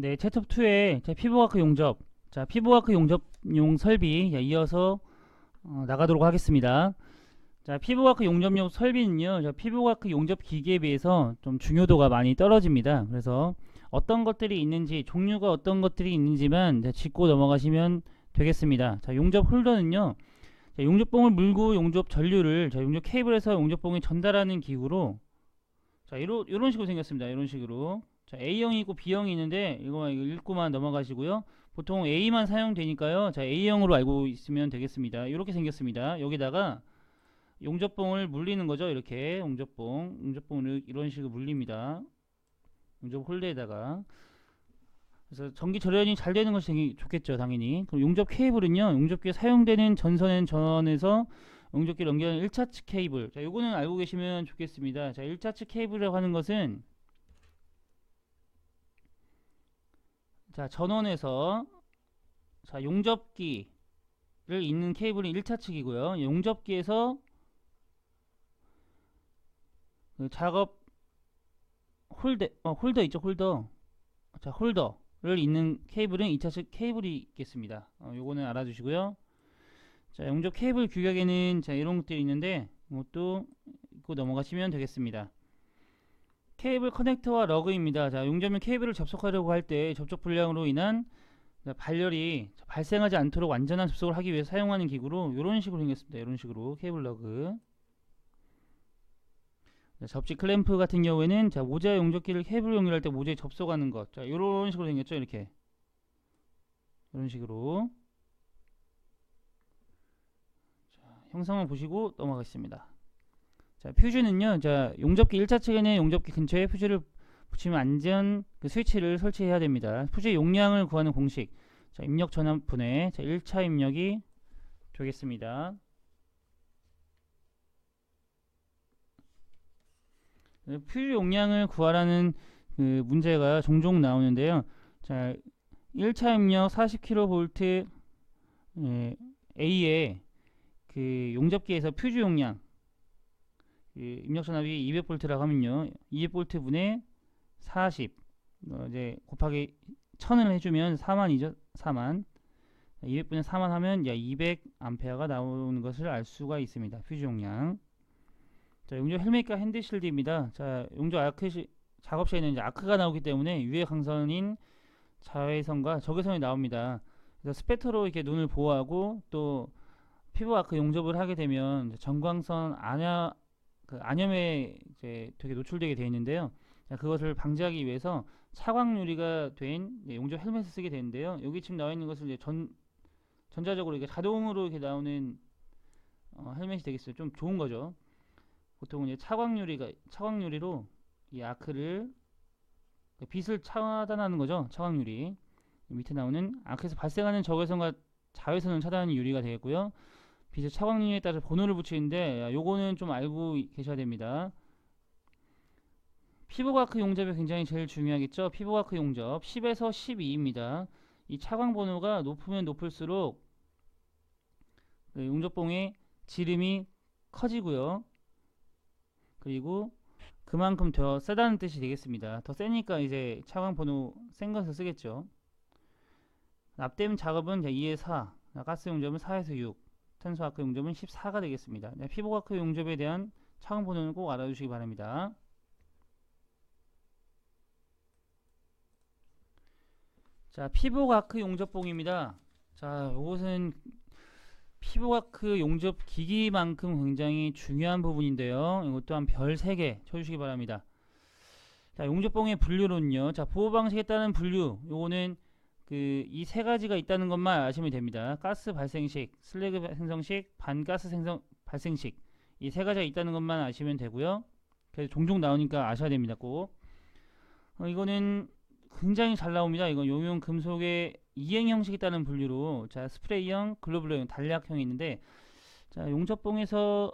네, 챕터2의 피부과학 용접. 자, 피부과학 용접용 설비 이어서 나가도록 하겠습니다. 자, 피부과학 용접용 설비는요, 피부과학 용접 기기에 비해서 좀 중요도가 많이 떨어집니다. 그래서 어떤 것들이 있는지, 종류가 어떤 것들이 있는지만 짚고 넘어가시면 되겠습니다. 자, 용접 홀더는요, 자, 용접봉을 물고 용접 전류를 용접 케이블에서 용접봉에 전달하는 기구로, 자, 이런 식으로 생겼습니다. 이런 식으로. 자, A형이 있고 B형이 있는데 이거 읽고만 넘어가시고요. 보통 A만 사용되니까요. 자, A형으로 알고 있으면 되겠습니다. 이렇게 생겼습니다. 여기다가 용접봉을 물리는 거죠. 이렇게 용접봉을 이런 식으로 물립니다. 용접 홀더에다가. 그래서 전기 절연이 잘 되는 것이 되게 좋겠죠, 당연히. 그럼 용접 케이블은요, 용접기에 사용되는 전선에서 용접기를 연결하는 1차측 케이블. 자, 요거는 알고 계시면 좋겠습니다. 자, 1차측 케이블이라고 하는 것은, 자, 전원에서, 자, 용접기를 잇는 케이블이 1차측이고요. 용접기에서 그 작업 홀더 있죠, 홀더. 자, 홀더를 잇는 케이블은 2차측 케이블이 있겠습니다. 요거는 알아주시고요. 자, 용접 케이블 규격에는 자, 이런 것들이 있는데 이것도 읽고 넘어가시면 되겠습니다. 케이블 커넥터와 러그입니다. 자, 용접용 케이블을 접속하려고 할 때 접촉 불량으로 인한 발열이 발생하지 않도록 완전한 접속을 하기 위해 사용하는 기구로 이런 식으로 생겼습니다. 이런 식으로 케이블 러그. 자, 접지 클램프 같은 경우에는 자, 모자 용접기를 케이블 연결할 때 모자에 접속하는 것. 자, 이런 식으로 생겼죠. 이렇게 이런 식으로. 자, 형상을 보시고 넘어가겠습니다. 자, 퓨즈는요, 자, 용접기 1차측에는 용접기 근처에 퓨즈를 붙이면 안전 그 스위치를 설치해야 됩니다. 퓨즈의 용량을 구하는 공식. 자, 입력 전압분해. 자, 1차 입력이 되겠습니다. 퓨즈 용량을 구하라는 그 문제가 종종 나오는데요. 자, 1차 입력 40kV A에 그 용접기에서 퓨즈 용량 입력 전압이 200V라고 하면요, 200V 분의 40 이제 곱하기 1000을 해주면 4만이죠. 4만. 200분의 4만 하면 200A가 나오는 것을 알 수가 있습니다. 퓨즈 용량. 자, 용접 헬멧과 핸드실드입니다. 자, 용접 작업 시에는 이제 아크가 나오기 때문에 유해 강선인 자외선과 적외선이 나옵니다. 그래서 스펙터로 이렇게 눈을 보호하고 또 피부 아크 용접을 하게 되면 전광선 안염에 이제 되게 노출되게 되어 있는데요. 자, 그것을 방지하기 위해서 차광 유리가 된 용접 헬멧을 쓰게 되는데요. 여기 지금 나와 있는 것을 이제 전자적으로 이게 자동으로 이렇게 나오는 헬멧이 되겠어요. 좀 좋은 거죠. 보통은 이제 차광유리로 이 아크를 빛을 차단하는 거죠. 차광유리 밑에 나오는 아크에서 발생하는 적외선과 자외선을 차단하는 유리가 되겠고요. 빛의 차광유리에 따라서 번호를 붙이는데 요거는 좀 알고 계셔야 됩니다. 피부과크 용접이 굉장히 제일 중요하겠죠. 피부과크 용접 10에서 12입니다. 이 차광 번호가 높으면 높을수록 그 용접봉의 지름이 커지고요. 그리고 그만큼 더 세다는 뜻이 되겠습니다. 더 세니까 이제 차광 번호 센 것을 쓰겠죠. 납땜 작업은 2에 4, 가스 용접은 4에서 6, 탄소 아크 용접은 14가 되겠습니다. 피부 아크 용접에 대한 차광 번호는 꼭 알아두시기 바랍니다. 자, 피부 아크 용접봉입니다. 자, 이것은 피부 아크 용접 기기만큼 굉장히 중요한 부분인데요. 이것 또한 별 3개 쳐주시기 바랍니다. 자, 용접봉의 분류론요. 자, 보호 방식에 따른 분류. 요거는 그 이 3가지가 있다는 것만 아시면 됩니다. 가스 발생식, 슬래그 생성식, 반가스 발생식. 이 3가지가 있다는 것만 아시면 되고요. 그래서 종종 나오니까 아셔야 됩니다. 꼭. 이거는 굉장히 잘 나옵니다. 이건 용융 금속의 이행 형식이 있다는 분류로, 자, 스프레이형, 글로블러형, 단략형이 있는데, 자, 용접봉에서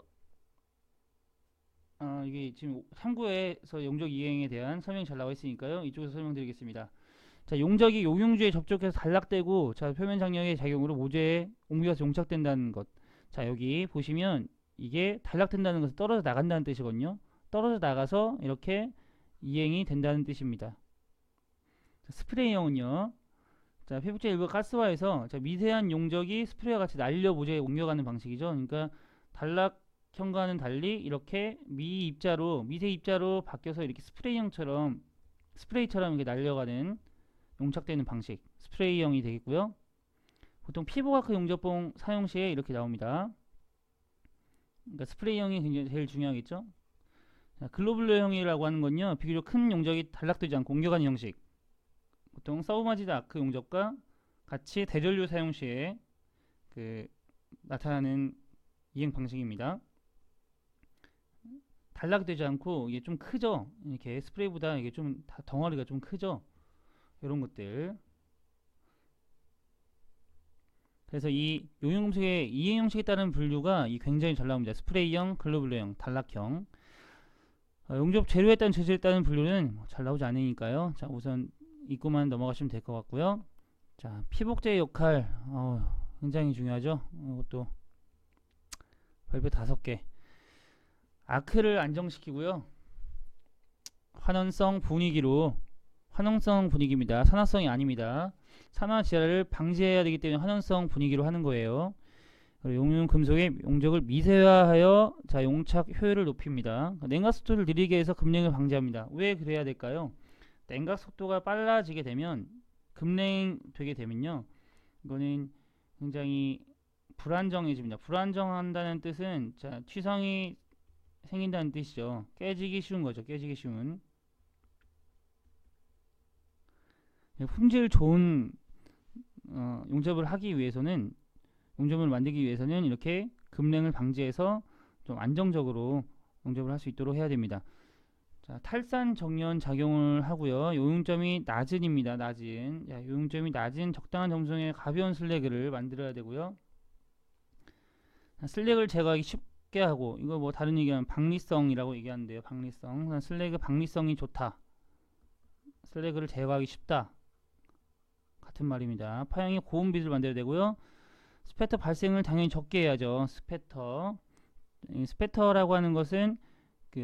이게 지금 탐구에서 용접 이행에 대한 설명이 잘 나와 있으니까요. 이쪽에서 설명드리겠습니다. 자, 용접이 용융주에 접촉해서 단락되고, 자, 표면 장력의 작용으로 모재에 옮겨서 용착된다는 것. 자, 여기 보시면 이게 단락된다는 것은 떨어져 나간다는 뜻이거든요. 떨어져 나가서 이렇게 이행이 된다는 뜻입니다. 스프레이형은요. 자, 피복제 일부 가스화에서 자, 미세한 용적이 스프레이와 같이 날려 모재에 옮겨가는 방식이죠. 그러니까 단락형과는 달리 이렇게 미세 입자로 바뀌어서 이렇게 스프레이처럼 이렇게 날려가는 용착되는 방식 스프레이형이 되겠고요. 보통 피부과크 용접봉 사용 시에 이렇게 나옵니다. 그러니까 스프레이형이 굉장히 제일 중요하겠죠. 자, 글로블러형이라고 하는 건요, 비교적 큰 용적이 단락되지 않고 옮겨가는 형식. 보통 서브마지드 아크 용접과 같이 대전류 사용 시에 나타나는 이행 방식입니다. 단락되지 않고 이게 좀 크죠. 이렇게 스프레이보다 이게 좀 덩어리가 좀 크죠. 이런 것들. 그래서 이 용융금속의 이행 형식에 따른 분류가 굉장히 잘 나옵니다. 스프레이형, 글로블러형, 단락형. 용접 재료에 따른 재질에 따른 분류는 잘 나오지 않으니까요. 자, 우선 읽고만 넘어가시면 될 것 같고요. 자, 피복제의 역할 굉장히 중요하죠. 이것도 별표 5개. 아크를 안정시키고요. 환원성 분위기입니다. 산화성이 아닙니다. 산화 질환을 방지해야 되기 때문에 환원성 분위기로 하는 거예요. 용융 금속의 용적을 미세화하여 자, 용착 효율을 높입니다. 냉각 속도를 느리게 해서 급냉을 방지합니다. 왜 그래야 될까요? 냉각 속도가 빨라지게 되면 급냉되게 되면요, 이거는 굉장히 불안정해집니다. 불안정한다는 뜻은 자, 취성이 생긴다는 뜻이죠. 깨지기 쉬운 거죠. 깨지기 쉬운. 품질 좋은 용접을 만들기 위해서는 이렇게 급냉을 방지해서 좀 안정적으로 용접을 할 수 있도록 해야 됩니다. 자, 탈산 정연 작용을 하고요. 요용점이 낮은입니다. 낮은. 자, 요용점이 낮은 적당한 점성의 가벼운 슬래그를 만들어야 되고요. 슬래그를 제거하기 쉽게 하고, 이거 뭐 다른 얘기하면 박리성이라고 얘기하는데요. 박리성. 슬래그 박리성이 좋다. 슬래그를 제거하기 쉽다. 같은 말입니다. 파형이 고운 빛을 만들어야 되고요. 스패터 발생을 당연히 적게 해야죠. 스패터라고 하는 것은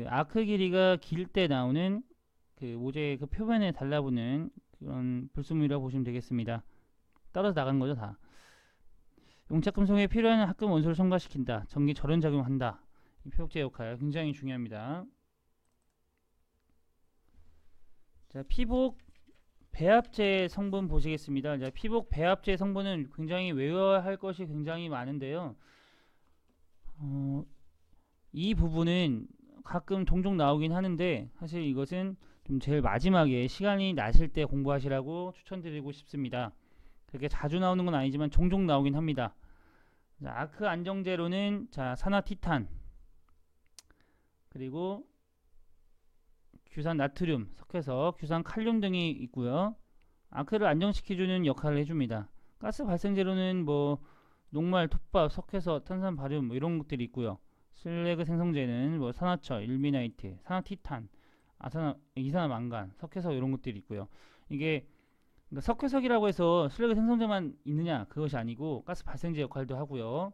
아크 길이가 길 때 나오는 모재의 표면에 달라붙는 그런 불순물이라고 보시면 되겠습니다. 떨어져 나가는 거죠, 다. 용착금속에 필요한 합금 원소를 첨가시킨다. 전기 절연 작용한다. 이 피복제 역할 굉장히 중요합니다. 자, 피복 배합제 성분 보시겠습니다. 자, 피복 배합제 성분은 굉장히 외워야 할 것이 굉장히 많은데요. 이 부분은 가끔 종종 나오긴 하는데 사실 이것은 좀 제일 마지막에 시간이 나실 때 공부하시라고 추천드리고 싶습니다. 그렇게 자주 나오는 건 아니지만 종종 나오긴 합니다. 자, 아크 안정제로는 자, 산화 티탄, 그리고 규산 나트륨, 석회석, 규산 칼륨 등이 있고요. 아크를 안정시켜주는 역할을 해줍니다. 가스 발생제로는 뭐 녹말, 톱밥, 석회석, 탄산 바륨 뭐 이런 것들이 있고요. 슬래그 생성제는 뭐 산화철, 일미나이트, 산화티탄, 이산화망간, 석회석 이런 것들이 있고요. 이게 그러니까 석회석이라고 해서 슬래그 생성제만 있느냐, 그것이 아니고 가스 발생제 역할도 하고요.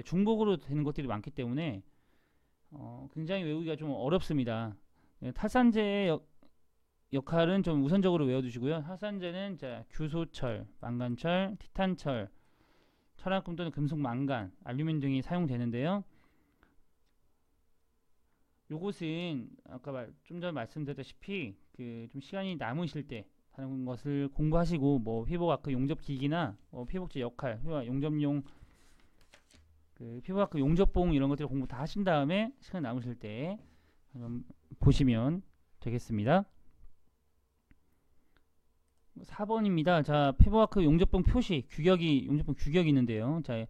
중복으로 되는 것들이 많기 때문에 굉장히 외우기가 좀 어렵습니다. 탈산제의 역할은 좀 우선적으로 외워두시고요. 탈산제는 자, 규소철, 망간철, 티탄철, 철합금 또는 금속 망간, 알루미늄 등이 사용되는데요. 요것은 아까 좀 전에 말씀드렸다시피 좀 시간이 남으실 때 다른 것을 공부하시고 뭐 피복아크 용접기기나 피복제 역할, 용접용 피복아크 용접봉 이런 것들을 공부 다 하신 다음에 시간 남으실 때 보시면 되겠습니다. 4번입니다. 자, 피복아크 용접봉 표시 용접봉 규격이 있는데요. 자,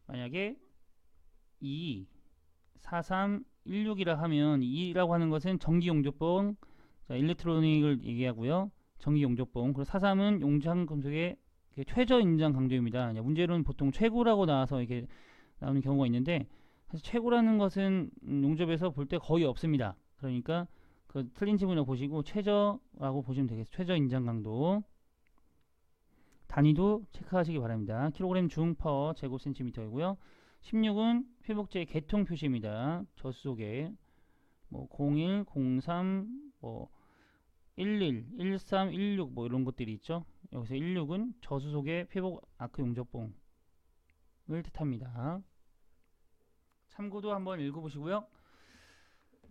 만약에 24316이라 하면 2라고 하는 것은 전기 용접봉, 자, 일렉트로닉을 얘기하고요. 전기 용접봉. 그리고 43은 용장 금속의 최저 인장 강도입니다. 문제로는 보통 최고라고 나와서 이렇게 나오는 경우가 있는데 사실 최고라는 것은 용접에서 볼 때 거의 없습니다. 그러니까 틀린 지문을 보시고 최저라고 보시면 되겠습니다. 최저 인장 강도. 단위도 체크하시기 바랍니다. 킬로그램 중 퍼 제곱센티미터이고요. 16은 피복제의 계통 표시입니다. 저 속에 뭐 01, 03, 뭐 11, 13, 16 뭐 이런 것들이 있죠. 여기서 16은 저수속의 피복 아크 용접봉을 뜻합니다. 참고도 한번 읽어보시고요.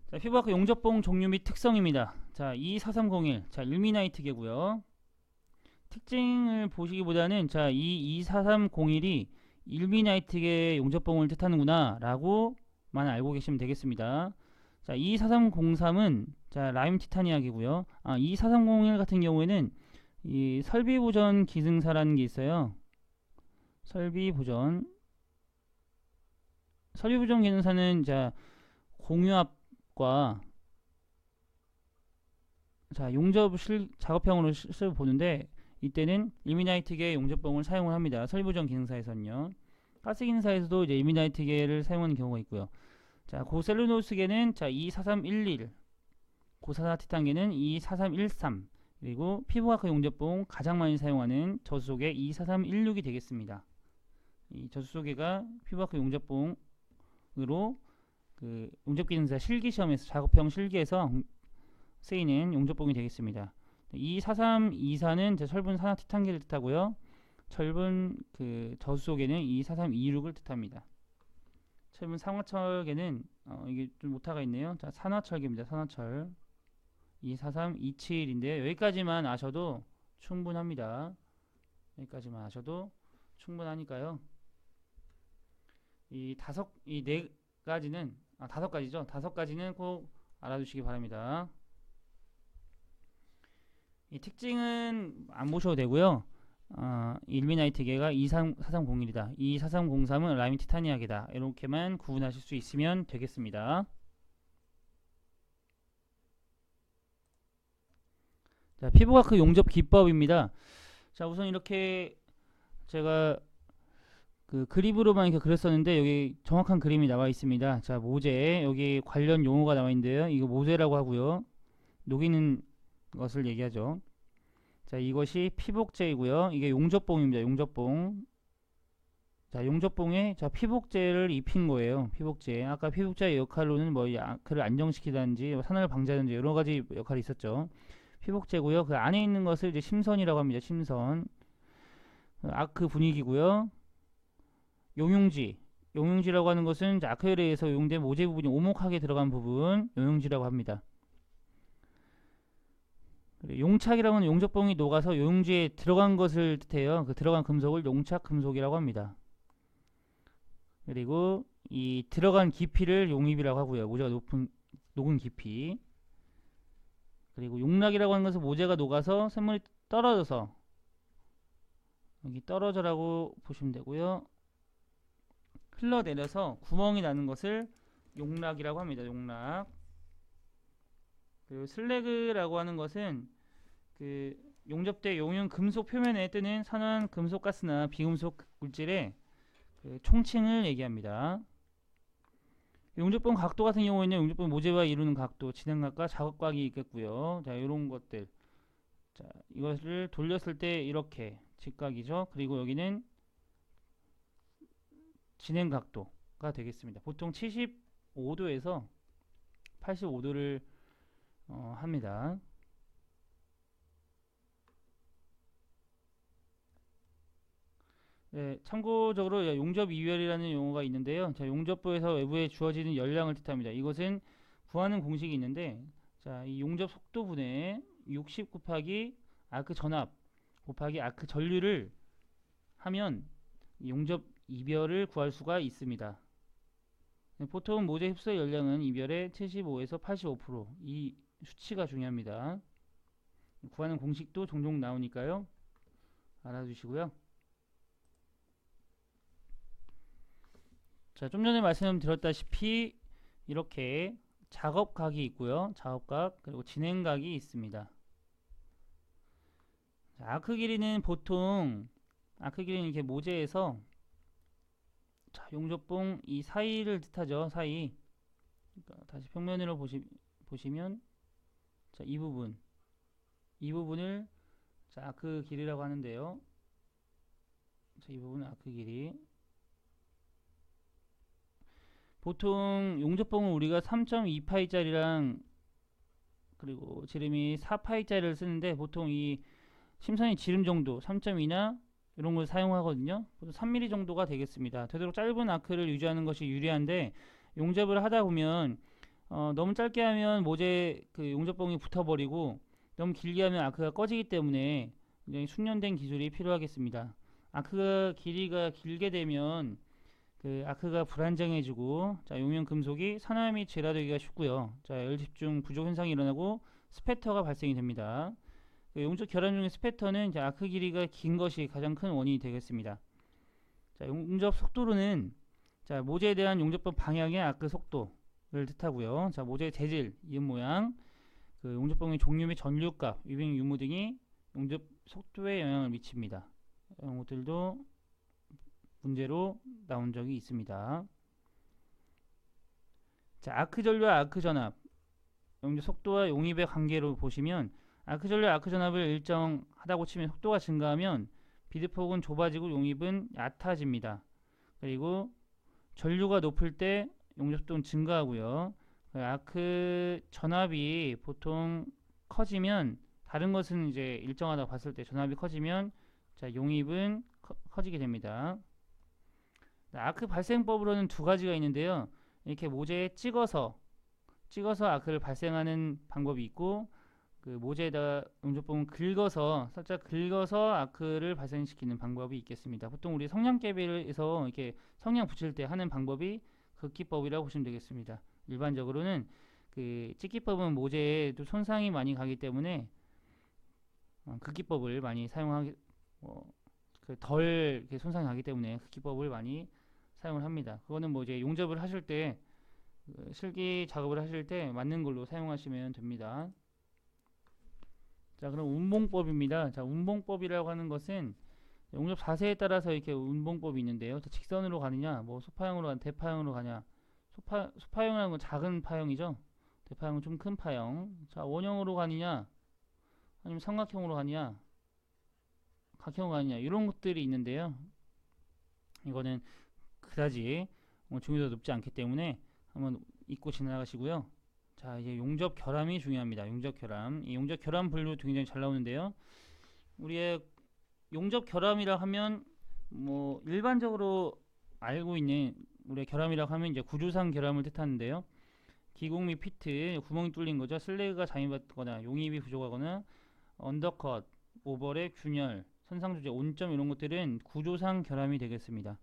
자, 피복 아크 용접봉 종류 및 특성입니다. 자, 24301, 자, 일미나이트계고요. 특징을 보시기보다는 자, 이 24301이 일미나이트계 용접봉을 뜻하는구나 라고만 알고 계시면 되겠습니다. 자, 24303은 자, 라임 티타니아이고요. 24301 같은 경우에는 이 설비 보전 기능사라는 게 있어요. 설비 보전 기능사는 자, 공유압과 자, 용접 작업형으로 쓰여 보는데 이때는 일미나이트계 용접봉을 사용을 합니다. 설비 보전 기능사에서는요. 가스 기능사에서도 이제 일미나이트계를 사용하는 경우가 있고요. 자, 고셀루로스계는 자, 24311, 고사사 티탄계는 24313, 그리고 피부과학 용접봉 가장 많이 사용하는 저수소계 24316이 되겠습니다. 이 저수소계가 피부과학 용접봉으로 그 용접기능사 실기시험에서 작업형 실기에서 쓰이는 용접봉이 되겠습니다. 24324는 철분 산화 티탄계를 뜻하고요. 철분 그 저수소계는 24326을 뜻합니다. 철분 상화철계는 이게 좀 오타가 있네요. 자, 산화철계입니다. 산화철 24327인데 여기까지만 아셔도 충분합니다. 여기까지만 아셔도 충분하니까요. 이 네 가지는 다섯 가지죠. 다섯 가지는 꼭 알아두시기 바랍니다. 이 특징은 안 보셔도 되고요. 일미나이트계가 24301이다. 24303은 라임 티타니아계다. 이렇게만 구분하실 수 있으면 되겠습니다. 자, 피부과학 용접 기법입니다. 자, 우선 이렇게 제가 그 그림으로만 이렇게 그렸었는데 여기 정확한 그림이 나와 있습니다. 자, 모재 여기 관련 용어가 나와 있는데요. 이거 모재라고 하고요. 녹이는 것을 얘기하죠. 자, 이것이 피복제이고요. 이게 용접봉입니다. 용접봉. 자, 용접봉에 자, 피복제를 입힌 거예요. 피복제. 아까 피복제의 역할로는 뭐 아크를 안정시키다든지 산화를 방지하든지 여러 가지 역할이 있었죠. 피복제고요. 그 안에 있는 것을 이제 심선이라고 합니다. 심선. 아크 분위기고요. 용융지라고 하는 것은 아크열에 의해서 용된 모재 부분이 오목하게 들어간 부분 용융지라고 합니다. 용착이라고 하는 용접봉이 녹아서 용융지에 들어간 것을 뜻해요. 그 들어간 금속을 용착 금속이라고 합니다. 그리고 이 들어간 깊이를 용입이라고 하고요. 모재가 녹은 깊이. 그리고 용락이라고 하는 것은 모재가 녹아서 샘물이 떨어져서 여기 떨어져라고 보시면 되고요. 흘러내려서 구멍이 나는 것을 용락이라고 합니다. 용락. 그리고 슬래그라고 하는 것은 그 용접대 용융 금속 표면에 뜨는 산화한 금속 가스나 비금속 물질의 그 총칭을 얘기합니다. 용접봉 각도 같은 경우에는 용접봉 모재와 이루는 각도, 진행각과 작업각이 있겠고요. 자, 이런 것들. 자, 이것을 돌렸을 때 이렇게 직각이죠. 그리고 여기는 진행 각도가 되겠습니다. 보통 75도에서 85도를 합니다. 네, 참고적으로 용접 이별이라는 용어가 있는데요. 자, 용접부에서 외부에 주어지는 열량을 뜻합니다. 이것은 구하는 공식이 있는데, 자, 이 용접 속도분의 60 곱하기 아크 전압 곱하기 아크 전류를 하면 용접 이별을 구할 수가 있습니다. 네, 보통 모재 흡수 열량은 이별의 75에서 85%. 이 수치가 중요합니다. 구하는 공식도 종종 나오니까요. 알아두시고요. 자, 좀 전에 말씀드렸다시피 이렇게 작업각이 있고요. 작업각 그리고 진행각이 있습니다. 자, 아크 길이는 보통 아크 길이는 이렇게 모재에서 자, 용접봉 이 사이를 뜻하죠. 사이. 그러니까 다시 평면으로 보시면 자, 이 부분을 자, 아크 길이라고 하는데요. 자, 이 부분은 아크 길이. 보통 용접봉은 우리가 3.2파이짜리랑 그리고 지름이 4파이짜리를 쓰는데 보통 이 심선이 지름 정도 3.2나 이런 걸 사용하거든요. 보통 3mm 정도가 되겠습니다. 되도록 짧은 아크를 유지하는 것이 유리한데 용접을 하다 보면 너무 짧게 하면 모재 그 용접봉이 붙어버리고 너무 길게 하면 아크가 꺼지기 때문에 굉장히 숙련된 기술이 필요하겠습니다. 아크가 길이가 길게 되면 그 아크가 불안정해지고 자 용연 금속이 산화 및 재라되기가 쉽고요. 자 열집중 부족 현상이 일어나고 스패터가 발생이 됩니다. 그 용접 결함 중에 스패터는 이제 아크 길이가 긴 것이 가장 큰 원인이 되겠습니다. 자 용접 속도로는 자 모재에 대한 용접법 방향의 아크 속도를 뜻하고요. 자 모재의 재질, 이음 모양, 그 용접봉의 종류 및 전류값, 유빙 유무 등이 용접 속도에 영향을 미칩니다. 이런 것들도 문제로 나온 적이 있습니다. 자, 아크 전류와 아크 전압, 용접 속도와 용입의 관계로 보시면 아크 전류와 아크 전압을 일정하다고 치면 속도가 증가하면 비드폭은 좁아지고 용입은 얕아집니다. 그리고 전류가 높을 때 용접 속도는 증가하고요. 아크 전압이 보통 커지면 다른 것은 이제 일정하다고 봤을 때 전압이 커지면 자 용입은 커지게 됩니다. 아크 발생법으로는 두 가지가 있는데요. 이렇게 모재에 찍어서 아크를 발생하는 방법이 있고 그 모재에다 용접봉을 긁어서 살짝 긁어서 아크를 발생시키는 방법이 있겠습니다. 보통 우리 성냥개비에서 이렇게 성냥 붙일 때 하는 방법이 긋기법이라고 보시면 되겠습니다. 일반적으로는 그 찍기법은 모재에도 손상이 많이 가기 때문에 긋기법을 많이 사용하기 덜 손상이 가기 때문에 긋기법을 많이 사용을 합니다. 그거는 뭐 이제 용접을 하실 때 실기 작업을 하실 때 맞는 걸로 사용하시면 됩니다. 자 그럼 운봉법입니다. 자 운봉법이라고 하는 것은 용접 자세에 따라서 이렇게 운봉법이 있는데요. 자, 직선으로 가느냐, 뭐 소파형으로 가냐, 대파형으로 가냐. 소파형이라는 건 작은 파형이죠. 대파형은 좀 큰 파형. 자 원형으로 가느냐, 아니면 삼각형으로 가느냐, 각형으로 가느냐 이런 것들이 있는데요. 이거는 그다지 중요도가 높지 않기 때문에 한번 잊고 지나가시고요. 자 이제 용접 결함이 중요합니다. 용접 결함. 이 용접 결함 분류 굉장히 잘 나오는데요. 우리의 용접 결함이라 하면 뭐 일반적으로 알고 있는 우리의 결함이라고 하면 이제 구조상 결함을 뜻하는데요. 기공 및 피트 구멍이 뚫린 거죠. 슬래그가 잠입했거나 용입이 부족하거나 언더컷, 오버랩, 균열, 선상조제, 온점 이런 것들은 구조상 결함이 되겠습니다.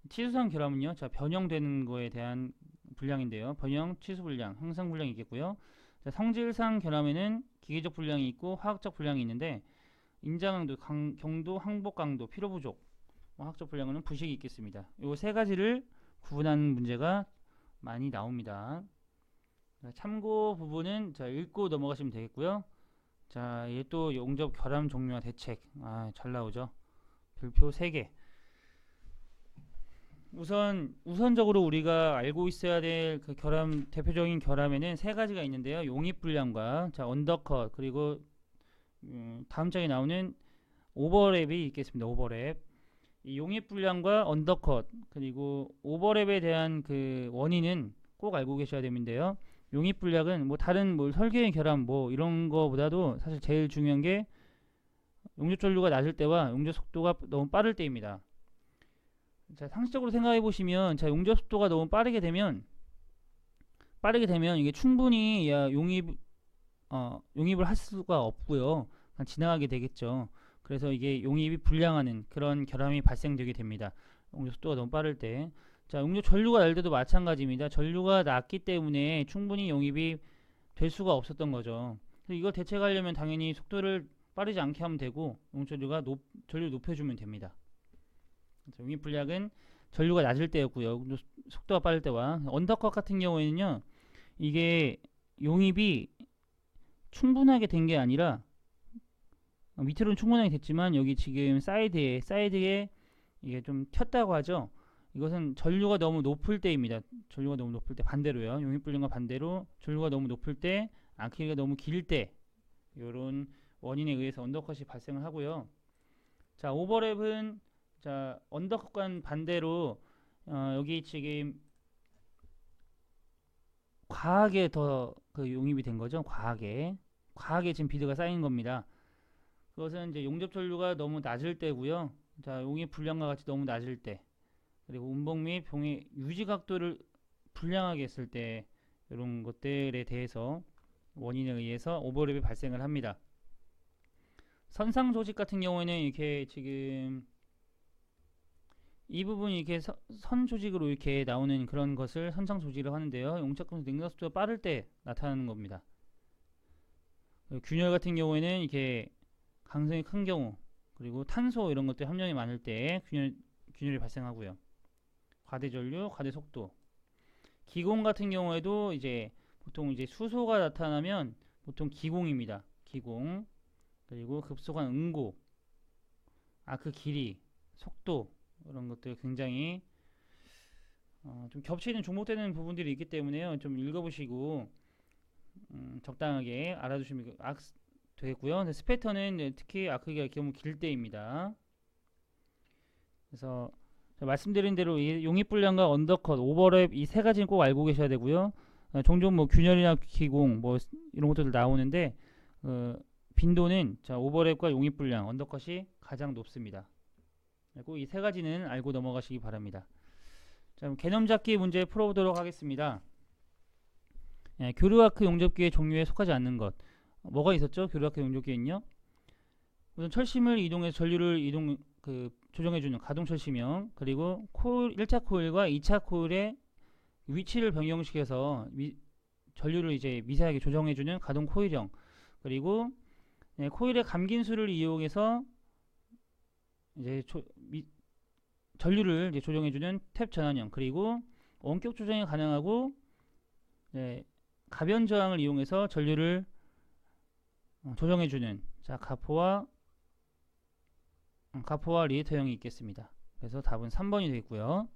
치수상 결함은요. 자 변형되는 거에 대한 불량인데요. 변형, 치수 불량, 형상 불량이 있겠고요. 자, 성질상 결함에는 기계적 불량이 있고 화학적 불량이 있는데 인자강도, 경도, 항복 강도, 피로 부족, 화학적 불량은 부식이 있겠습니다. 이 세 가지를 구분하는 문제가 많이 나옵니다. 자, 참고 부분은 자 읽고 넘어가시면 되겠고요. 자, 이게 또 용접 결함 종류와 대책. 잘 나오죠. 별표 3개. 우선적으로 우리가 알고 있어야 될 그 결함, 대표적인 결함에는 세 가지가 있는데요. 용입 불량과 자 언더컷, 그리고 다음 장에 나오는 오버랩이 있겠습니다. 오버랩. 이 용입 불량과 언더컷 그리고 오버랩에 대한 그 원인은 꼭 알고 계셔야 되는데요. 용입 불량은 뭐 다른 뭐 설계의 결함 뭐 이런 거보다도 사실 제일 중요한 게 용접 전류가 낮을 때와 용접 속도가 너무 빠를 때입니다. 자, 상식적으로 생각해 보시면 자 용접 속도가 너무 빠르게 되면 이게 충분히 용입을 할 수가 없고요. 그냥 지나가게 되겠죠. 그래서 이게 용입이 불량하는 그런 결함이 발생되게 됩니다. 용접 속도가 너무 빠를 때. 자, 용접 전류가 날 때도 마찬가지입니다. 전류가 낮기 때문에 충분히 용입이 될 수가 없었던 거죠. 그래서 이걸 대책하려면 당연히 속도를 빠르지 않게 하면 되고 용접 전류를 높여주면 됩니다. 용입 불량은 전류가 낮을 때였고요. 속도가 빠를 때와 언더컷 같은 경우에는요. 이게 용입이 충분하게 된 게 아니라 밑으로는 충분하게 됐지만 여기 지금 사이드에 이게 좀 튀었다고 하죠. 이것은 전류가 너무 높을 때입니다. 전류가 너무 높을 때 반대로요. 용입 불량과 반대로 전류가 너무 높을 때, 아크가 너무 길 때 이런 원인에 의해서 언더컷이 발생을 하고요. 자, 오버랩은 자 언더컷과 반대로 여기 지금 과하게 더 그 용입이 된 거죠. 과하게 지금 비드가 쌓인 겁니다. 그것은 이제 용접 전류가 너무 낮을 때고요. 자, 용입 불량과 같이 너무 낮을 때, 그리고 운봉 및 봉의 유지 각도를 불량하게 했을 때, 이런 것들에 대해서 원인에 의해서 오버랩이 발생을 합니다. 선상 조직 같은 경우에는 이렇게 지금 이 부분이 이렇게 선 조직으로 이렇게 나오는 그런 것을 선상 조직이라고 하는데요. 용접금속 냉각 속도가 빠를 때 나타나는 겁니다. 균열 같은 경우에는 이렇게 강성이 큰 경우, 그리고 탄소 이런 것들 함량이 많을 때 균열이 발생하고요. 과대 전류, 과대 속도. 기공 같은 경우에도 이제 보통 이제 수소가 나타나면 보통 기공입니다. 기공. 그리고 급속한 응고, 아크 길이, 속도 이런 것들 굉장히 좀 겹치는 중복되는 부분들이 있기 때문에요. 좀 읽어보시고 적당하게 알아두시면 되겠고요. 근데 스페터는 특히 아크가 너무 길 때입니다. 그래서 말씀드린 대로 용입불량과 언더컷, 오버랩 이 세 가지는 꼭 알고 계셔야 되고요. 종종 뭐 균열이나 기공 뭐 이런 것들 나오는데 빈도는 자 오버랩과 용입불량, 언더컷이 가장 높습니다. 그리고 이 세 가지는 알고 넘어가시기 바랍니다. 자, 그럼 개념 잡기 문제 풀어보도록 하겠습니다. 교류아크 용접기의 종류에 속하지 않는 것. 뭐가 있었죠? 교류아크 용접기는요. 우선 철심을 이동해서 전류를 조정해주는 가동철심형, 그리고 1차 코일과 2차 코일의 위치를 변경시켜서 전류를 이제 미세하게 조정해주는 가동 코일형, 그리고 코일의 감긴수를 이용해서 이제 전류를 이제 조정해주는 탭 전환형, 그리고 원격 조정이 가능하고 가변 저항을 이용해서 전류를 조정해주는 자 가포와 리에터형이 있겠습니다. 그래서 답은 3번이 되겠고요.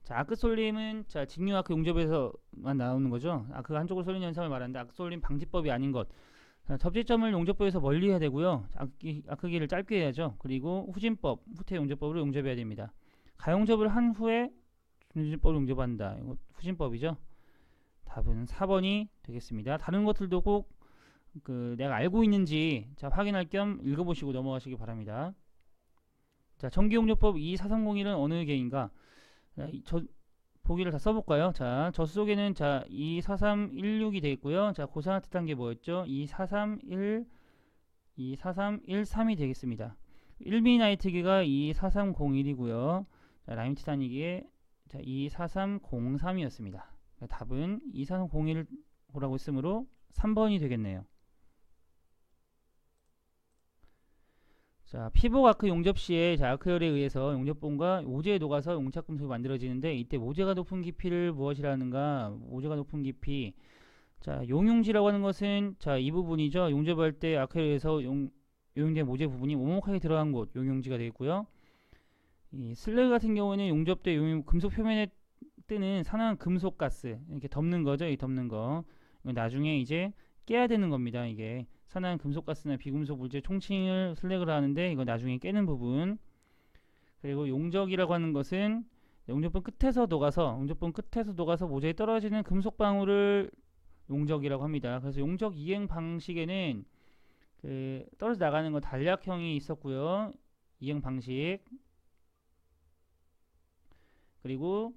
자, 아크 쏠림은 자 직류 아크 용접에서만 나오는 거죠. 아크가 한쪽으로 쏠리는 현상을 말하는데 아크 쏠림 방지법이 아닌 것. 자, 접지점을 용접부에서 멀리 해야 되고요. 아크기를 짧게 해야죠. 그리고 후진법, 후퇴 용접법으로 용접해야 됩니다. 가용접을 한 후에 중진법으로 용접한다. 이거 후진법이죠. 답은 4번이 되겠습니다. 다른 것들도 꼭 내가 알고 있는지 자 확인할 겸 읽어보시고 넘어가시기 바랍니다. 자, 전기용접법 24301은 어느 개인가? 보기를 다 써볼까요? 자, 저수속에는 자 24316이 되겠고요. 자, 고산화뜻한 게 뭐였죠? 24313이 되겠습니다. 1mm 나이트기가 24301이고요. 자, 라임 티타닉이 자 24303이었습니다. 답은 24301이라고 했으므로 3번이 되겠네요. 자, 피복 아크 용접 시에 자, 아크열에 의해서 용접봉과 모재에 녹아서 용착금속이 만들어지는데 이때 모재가 높은 깊이를 무엇이라는가? 모재가 높은 깊이. 자, 용융지라고 하는 것은 자, 이 부분이죠. 용접할 때 아크열에 의해서 용융된 모재 부분이 오목하게 들어간 곳, 용융지가 되겠고요. 이 슬래그 같은 경우는 용접 때 금속 표면에 뜨는 산화한 금속 가스 이렇게 덮는 거죠. 이 덮는 거. 나중에 이제 깨야 되는 겁니다. 이게 산화한 금속가스나 비금속 물질 총칭을 슬래그를 하는데 이거 나중에 깨는 부분. 그리고 용적이라고 하는 것은 용접봉 끝에서 녹아서 모재에 떨어지는 금속방울을 용적이라고 합니다. 그래서 용적 이행 방식에는 떨어져 나가는 거 단략형이 있었고요. 이행 방식. 그리고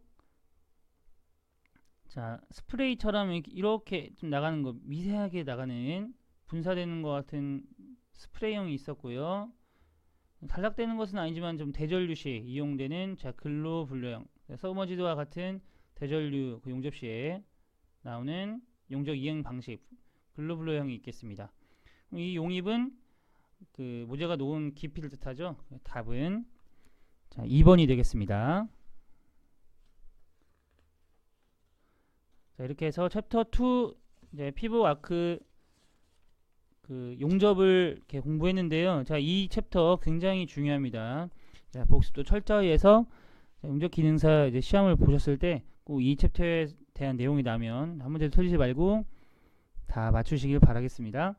자, 스프레이처럼 이렇게 좀 나가는 거, 미세하게 나가는 분사되는 것 같은 스프레이형이 있었고요. 단락되는 것은 아니지만 좀 대전류 시 이용되는 자 글로 분류형, 서머지드와 같은 대전류 그 용접 시에 나오는 용적 이행 방식 글로 분류형이 있겠습니다. 이 용입은 모재가 놓은 깊이를 뜻하죠. 답은 자 2번이 되겠습니다. 자, 이렇게 해서 챕터 2 이제 피복 아크 용접을 이렇게 공부했는데요. 자, 이 챕터 굉장히 중요합니다. 자, 복습도 철저히 해서 용접 기능사 이제 시험을 보셨을 때 꼭 이 챕터에 대한 내용이 나면 한 문제도 틀리지 말고 다 맞추시길 바라겠습니다.